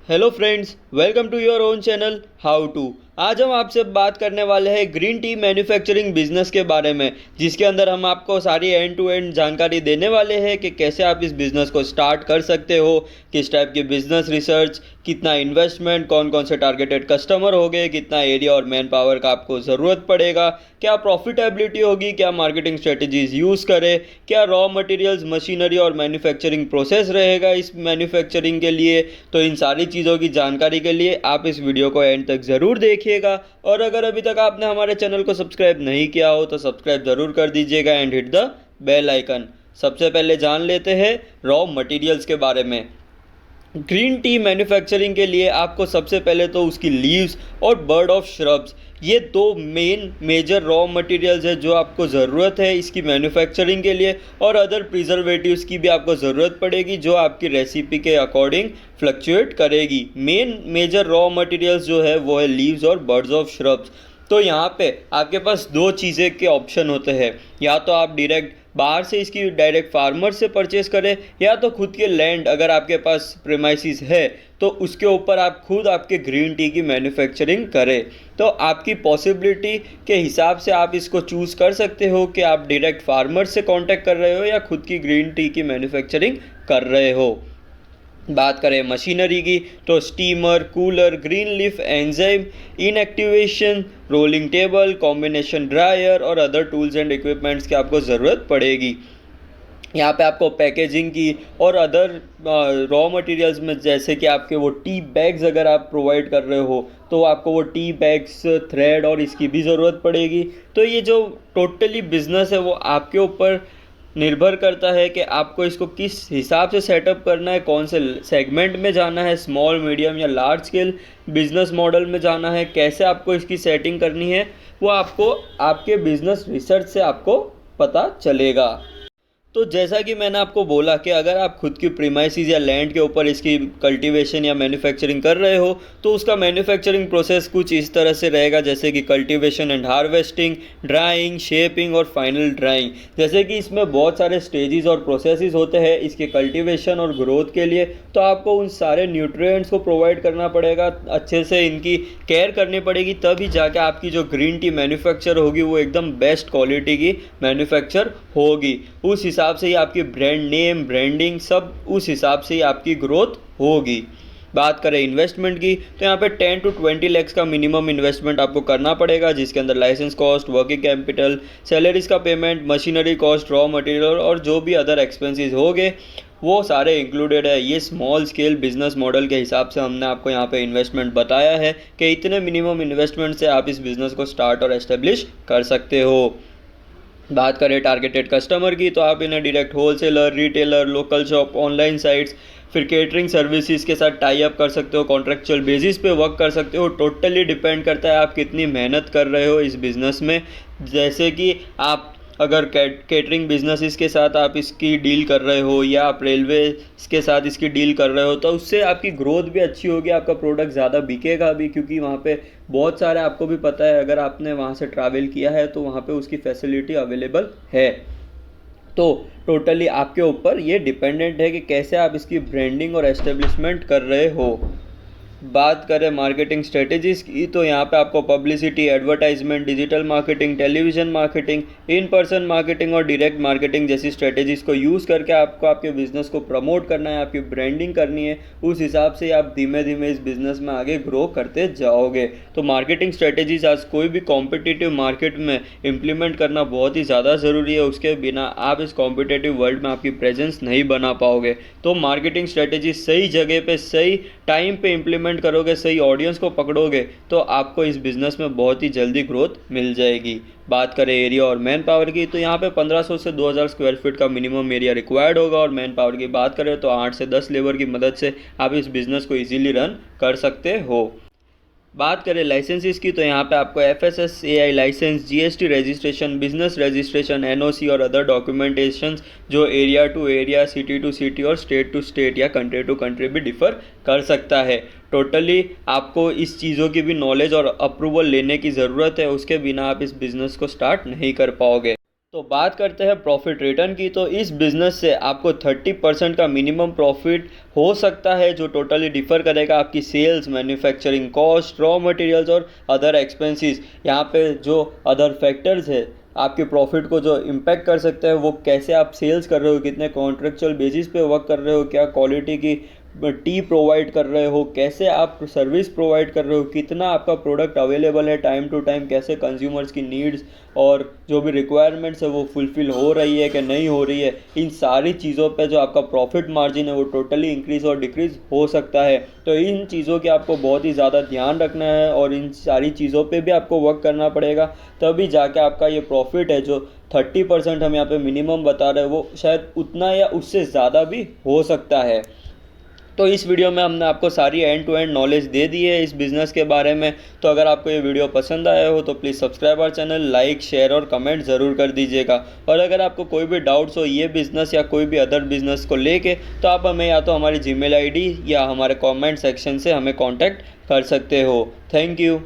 Hello friends, welcome to your own channel how to. आज हम आपसे बात करने वाले हैं ग्रीन टी मैन्युफैक्चरिंग बिजनेस के बारे में, जिसके अंदर हम आपको सारी एंड टू एंड जानकारी देने वाले हैं कि कैसे आप इस बिज़नेस को स्टार्ट कर सकते हो, किस टाइप की बिजनेस रिसर्च, कितना इन्वेस्टमेंट, कौन कौन से टारगेटेड कस्टमर हो गए, कितना एरिया और मैन पावर का आपको ज़रूरत पड़ेगा, क्या प्रॉफिटेबिलिटी होगी, क्या मार्केटिंग स्ट्रेटजीज यूज़ करें, क्या रॉ मटेरियल्स, मशीनरी और मैन्युफैक्चरिंग प्रोसेस रहेगा इस मैन्युफैक्चरिंग के लिए। तो इन सारी चीज़ों की जानकारी के लिए आप इस वीडियो को एंड तक ज़रूर देखिएगा। और अगर अभी तक आपने हमारे चैनल को सब्सक्राइब नहीं किया हो तो सब्सक्राइब ज़रूर कर दीजिएगा and hit the bell icon. सबसे पहले जान लेते हैं रॉ मटेरियल्स के बारे में। ग्रीन टी मैन्युफैक्चरिंग के लिए आपको सबसे पहले तो उसकी लीव्स और बर्ड ऑफ श्रब्स, ये दो मेजर रॉ मटेरियल्स है जो आपको ज़रूरत है इसकी मैन्युफैक्चरिंग के लिए। और अदर प्रिजर्वेटिव्स की भी आपको ज़रूरत पड़ेगी जो आपकी रेसिपी के अकॉर्डिंग फ्लक्चुएट करेगी। मेजर रॉ मटेरियल्स जो है वो है लीव्स और बर्ड्स ऑफ श्रब्स। तो यहाँ पे आपके पास दो चीज़ें के ऑप्शन होते हैं, या तो आप डायरेक्ट बाहर से इसकी डायरेक्ट फार्मर से परचेस करें, या तो खुद के लैंड अगर आपके पास प्रेमाइसिस है तो उसके ऊपर आप खुद आपके ग्रीन टी की मैन्युफैक्चरिंग करें। तो आपकी पॉसिबिलिटी के हिसाब से आप इसको चूज़ कर सकते हो कि आप डायरेक्ट फार्मर से कांटेक्ट कर रहे हो या खुद की ग्रीन टी की मैन्युफैक्चरिंग कर रहे हो। बात करें मशीनरी की तो steamer, cooler, green leaf enzyme, inactivation, rolling table, combination dryer और अदर टूल्स एंड इक्विपमेंट्स की आपको ज़रूरत पड़ेगी। यहाँ पे आपको पैकेजिंग की और अदर रॉ मटेरियल्स में जैसे कि आपके वो टी बैग्स अगर आप प्रोवाइड कर रहे हो तो आपको वो टी बैग्स, थ्रेड और इसकी भी ज़रूरत पड़ेगी। तो ये जो टोटली बिजनेस है वो आपके ऊपर निर्भर करता है कि आपको इसको किस हिसाब से सेटअप करना है, कौन से सेगमेंट में जाना है, स्मॉल, मीडियम या लार्ज स्केल बिजनेस मॉडल में जाना है, कैसे आपको इसकी सेटिंग करनी है, वो आपको आपके बिजनेस रिसर्च से आपको पता चलेगा। तो जैसा कि मैंने आपको बोला कि अगर आप खुद की प्रीमाइसिस या लैंड के ऊपर इसकी कल्टीवेशन या मैन्युफैक्चरिंग कर रहे हो तो उसका मैन्युफैक्चरिंग प्रोसेस कुछ इस तरह से रहेगा, जैसे कि cultivation and harvesting, drawing, shaping और फाइनल ड्राइंग। जैसे कि इसमें बहुत सारे स्टेजेस और प्रोसेसेस होते हैं इसके कल्टीवेशन और ग्रोथ के लिए। तो आपको उन सारे न्यूट्रिएंट्स को प्रोवाइड करना पड़ेगा, अच्छे से इनकी केयर करनी पड़ेगी, तभी जाके आपकी जो ग्रीन टी मैन्युफैक्चर होगी वो एकदम बेस्ट क्वालिटी की मैन्युफैक्चर होगी। उस हिसाब से ही आपकी ब्रांड नेम, ब्रांडिंग सब उस हिसाब से ही आपकी ग्रोथ होगी। बात करें इन्वेस्टमेंट की तो यहाँ पे 10 to 20 लाख का मिनिमम इन्वेस्टमेंट आपको करना पड़ेगा, जिसके अंदर licence cost, working capital, salaries का payment, machinery cost, raw material और जो भी अदर एक्सपेंसेस होंगे वो सारे इंक्लूडेड है। ये स्मॉल स्केल बिजनेस मॉडल के हिसाब से हमने आपको यहाँ पे इन्वेस्टमेंट बताया है कि इतने मिनिमम इन्वेस्टमेंट से आप इस बिज़नेस को स्टार्ट और एस्टेब्लिश कर सकते हो। बात करें टारगेटेड कस्टमर की तो आप इन्हें direct wholesaler, retailer, local shop, online sites, फिर केटरिंग सर्विसेज के साथ टाई अप कर सकते हो, कॉन्ट्रेक्चुअल बेसिस पे वर्क कर सकते हो। टोटली डिपेंड करता है आप कितनी मेहनत कर रहे हो इस बिज़नेस में। जैसे कि आप अगर केटरिंग बिजनेसेस के साथ आप इसकी डील कर रहे हो या आप रेलवे के साथ इसकी डील कर रहे हो तो उससे आपकी ग्रोथ भी अच्छी होगी, आपका प्रोडक्ट ज़्यादा बिकेगा भी, क्योंकि वहाँ पे बहुत सारे, आपको भी पता है अगर आपने वहाँ से ट्रैवल किया है तो वहाँ पे उसकी फैसिलिटी अवेलेबल है। तो टोटली आपके ऊपर ये डिपेंडेंट है कि कैसे आप इसकी ब्रांडिंग और एस्टेब्लिशमेंट कर रहे हो। बात करें मार्केटिंग स्ट्रेटेजीज की तो यहाँ पे आपको publicity, advertisement, digital marketing, television marketing, in person marketing और डायरेक्ट मार्केटिंग जैसी स्ट्रेटेजीज को यूज़ करके आपको आपके बिज़नेस को प्रमोट करना है, आपकी ब्रांडिंग करनी है। उस हिसाब से आप धीमे धीमे इस बिज़नेस में आगे ग्रो करते जाओगे। तो मार्केटिंग स्ट्रेटेजीज आज कोई भी कॉम्पिटिटिव मार्केट में इम्प्लीमेंट करना बहुत ही ज़्यादा ज़रूरी है, उसके बिना आप इस कॉम्पिटिटिव वर्ल्ड में आपकी प्रेजेंस नहीं बना पाओगे। तो मार्केटिंग स्ट्रेटेजी सही जगह पे, सही टाइम पे इम्प्लीमेंट करोगे, सही ऑडियंस को पकड़ोगे तो आपको इस बिज़नेस में बहुत ही जल्दी ग्रोथ मिल जाएगी। बात करें एरिया और मैन पावर की तो यहाँ पे 1500 से 2000 स्क्वायर फीट का मिनिमम एरिया रिक्वायर्ड होगा। और मैन पावर की बात करें तो 8 से 10 लेबर की मदद से आप इस बिज़नेस को इजीली रन कर सकते हो। बात करें लाइसेंसेस की तो यहाँ पे आपको FSSAI licence, GST registration, business registration, NOC और अदर डॉक्यूमेंटेशन जो area to area, city to city और स्टेट टू स्टेट या कंट्री टू कंट्री भी डिफ़र कर सकता है। टोटली आपको इस चीज़ों की भी नॉलेज और अप्रूवल लेने की ज़रूरत है, उसके बिना आप इस बिज़नेस को स्टार्ट नहीं कर पाओगे। तो बात करते हैं प्रॉफिट रिटर्न की। तो इस बिज़नेस से आपको 30% का मिनिमम प्रॉफिट हो सकता है, जो टोटली डिफ़र करेगा आपकी sales, manufacturing cost, raw materials और अदर एक्सपेंसेस। यहाँ पे जो अदर फैक्टर्स है आपके प्रॉफिट को जो इम्पैक्ट कर सकते हैं, वो कैसे आप सेल्स कर रहे हो, कितने कॉन्ट्रेक्चुअल बेसिस पे वर्क कर रहे हो, क्या क्वालिटी की टी प्रोवाइड कर रहे हो, कैसे आप सर्विस प्रोवाइड कर रहे हो, कितना आपका प्रोडक्ट अवेलेबल है टाइम टू टाइम, कैसे कंज्यूमर्स की नीड्स और जो भी रिक्वायरमेंट्स है वो फुलफ़िल हो रही है कि नहीं हो रही है। इन सारी चीज़ों पे जो आपका प्रॉफिट मार्जिन है वो टोटली इंक्रीज़ और डिक्रीज़ हो सकता है। तो इन चीज़ों की आपको बहुत ही ज़्यादा ध्यान रखना है और इन सारी चीज़ों पे भी आपको वर्क करना पड़ेगा, तभी जाके आपका ये प्रॉफिट है जो 30% हम यहाँ पे मिनिमम बता रहे हैं, वो शायद उतना या उससे ज़्यादा भी हो सकता है। तो इस वीडियो में हमने आपको सारी एंड टू एंड नॉलेज दे दी है इस बिज़नेस के बारे में। तो अगर आपको ये वीडियो पसंद आया हो तो please subscribe our channel, like, share और कमेंट ज़रूर कर दीजिएगा। और अगर आपको कोई भी डाउट्स हो ये बिज़नेस या कोई भी अदर बिज़नेस को लेके, तो आप हमें या तो हमारी जीमेल आईडी या हमारे कमेंट सेक्शन से हमें कांटेक्ट कर सकते हो। Thank you.